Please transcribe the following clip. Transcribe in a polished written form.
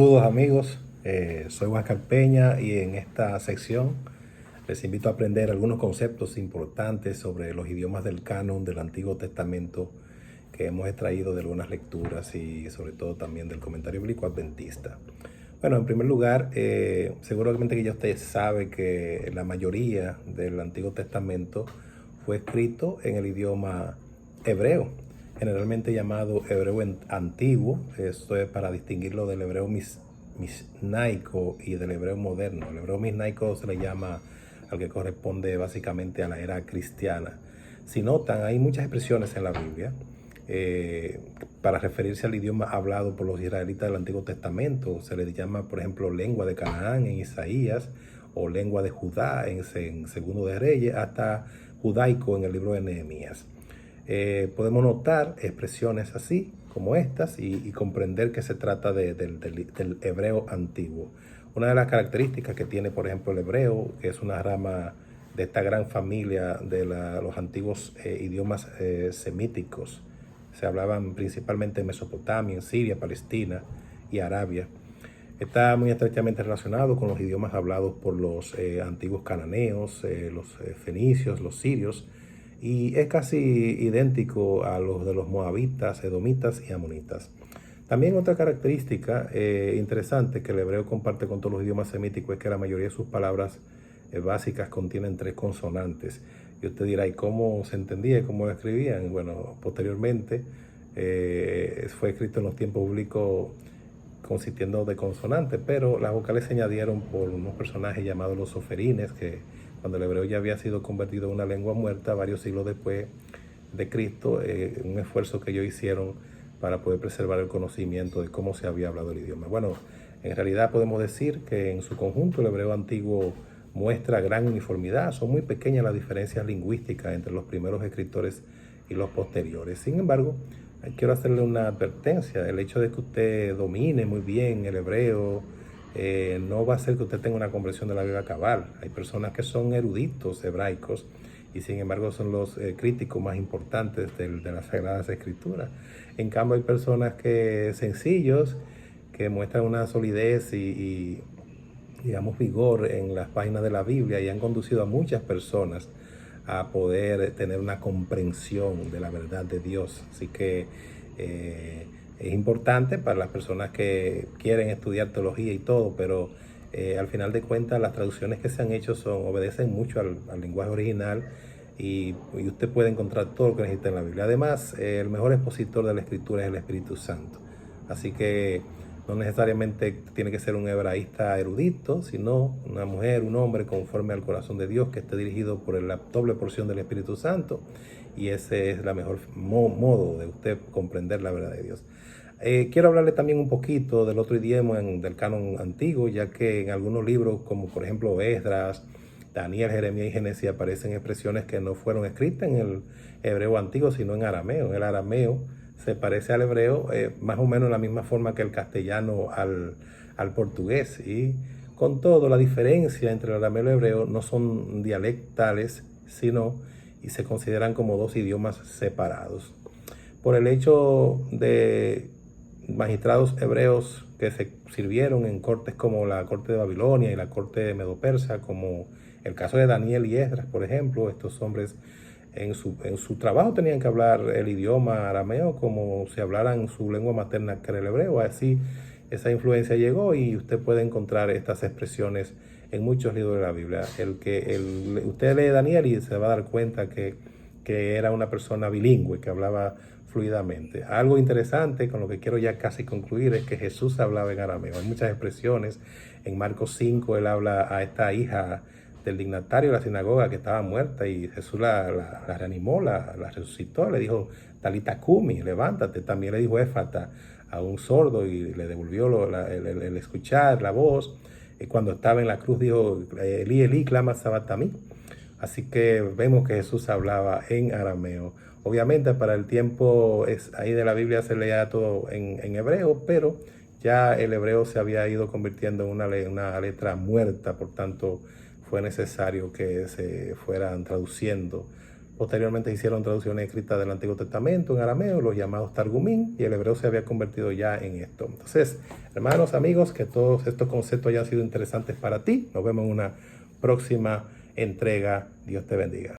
Saludos amigos, soy Huáscar Peña y en esta sección les invito a aprender algunos conceptos importantes sobre los idiomas del canon del Antiguo Testamento que hemos extraído de algunas lecturas y sobre todo también del comentario bíblico adventista. Bueno, en primer lugar, seguramente que ya usted sabe que la mayoría del Antiguo Testamento fue escrito en el idioma hebreo, generalmente llamado hebreo antiguo. Esto es para distinguirlo del hebreo misnaico y del hebreo moderno. El hebreo misnaico se le llama al que corresponde básicamente a la era cristiana. Si notan, hay muchas expresiones en la Biblia para referirse al idioma hablado por los israelitas del Antiguo Testamento. Se les llama, por ejemplo, lengua de Canaán en Isaías, o lengua de Judá en Segundo de Reyes, hasta judaico en el libro de Nehemías. Podemos notar expresiones así como estas y comprender que se trata del hebreo antiguo. Una de las características que tiene, por ejemplo, el hebreo, que es una rama de esta gran familia de los antiguos idiomas semíticos. Se hablaban principalmente en Mesopotamia, en Siria, Palestina y Arabia. Está muy estrechamente relacionado con los idiomas hablados por los antiguos cananeos, los fenicios, los sirios, y es casi idéntico a los de los moabitas, edomitas y amonitas. También otra característica interesante que el hebreo comparte con todos los idiomas semíticos es que la mayoría de sus palabras básicas contienen 3 consonantes. Y usted dirá, ¿y cómo se entendía y cómo lo escribían? Bueno, posteriormente fue escrito en los tiempos bíblicos consistiendo de consonantes, pero las vocales se añadieron por unos personajes llamados los soferines, que cuando el hebreo ya había sido convertido en una lengua muerta varios siglos después de Cristo, un esfuerzo que ellos hicieron para poder preservar el conocimiento de cómo se había hablado el idioma. Bueno, en realidad podemos decir que en su conjunto el hebreo antiguo muestra gran uniformidad. Son muy pequeñas las diferencias lingüísticas entre los primeros escritores y los posteriores. Sin embargo, quiero hacerle una advertencia. El hecho de que usted domine muy bien el hebreo no va a hacer que usted tenga una comprensión de la Biblia cabal. Hay personas que son eruditos hebraicos y sin embargo son los críticos más importantes de las Sagradas Escrituras. En cambio hay personas que sencillos, que muestran una solidez y digamos vigor en las páginas de la Biblia y han conducido a muchas personas a poder tener una comprensión de la verdad de Dios. Así que es importante para las personas que quieren estudiar teología y todo, pero al final de cuentas las traducciones que se han hecho obedecen mucho al lenguaje original y usted puede encontrar todo lo que necesita en la Biblia. Además, el mejor expositor de la Escritura es el Espíritu Santo. Así que no necesariamente tiene que ser un hebraísta erudito, sino una mujer, un hombre conforme al corazón de Dios, que esté dirigido por la doble porción del Espíritu Santo. Y ese es la mejor modo de usted comprender la verdad de Dios. Quiero hablarle también un poquito del otro idioma del canon antiguo, ya que en algunos libros, como por ejemplo Esdras, Daniel, Jeremías y Génesis, aparecen expresiones que no fueron escritas en el hebreo antiguo, sino en arameo. El arameo se parece al hebreo más o menos de la misma forma que el castellano al portugués. Y con todo, la diferencia entre el arameo y el hebreo no son dialectales, sino y se consideran como 2 idiomas separados. Por el hecho de magistrados hebreos que se sirvieron en cortes como la corte de Babilonia y la corte de Medo-Persa, como el caso de Daniel y Esdras, por ejemplo. Estos hombres en su trabajo tenían que hablar el idioma arameo como si hablaran su lengua materna, que era el hebreo. Así esa influencia llegó y usted puede encontrar estas expresiones en muchos libros de la Biblia. Usted lee Daniel y se va a dar cuenta que era una persona bilingüe, que hablaba fluidamente. Algo interesante con lo que quiero ya casi concluir es que Jesús hablaba en arameo. Hay muchas expresiones. En Marcos 5 él habla a esta hija del dignatario de la sinagoga que estaba muerta y Jesús la reanimó, la resucitó, le dijo Talita Cumi, levántate. También le dijo Éfata a un sordo y le devolvió el escuchar, la voz. Y cuando estaba en la cruz dijo Elí, Elí, clama sabatami. Así que vemos que Jesús hablaba en arameo. Obviamente para el tiempo ahí de la Biblia se leía todo en hebreo, pero ya el hebreo se había ido convirtiendo en una letra muerta, por tanto fue necesario que se fueran traduciendo Posteriormente hicieron traducciones escritas del Antiguo Testamento en arameo, los llamados Targumín, y el hebreo se había convertido ya en esto. Entonces, hermanos, amigos, que todos estos conceptos hayan sido interesantes para ti. Nos vemos en una próxima entrega. Dios te bendiga.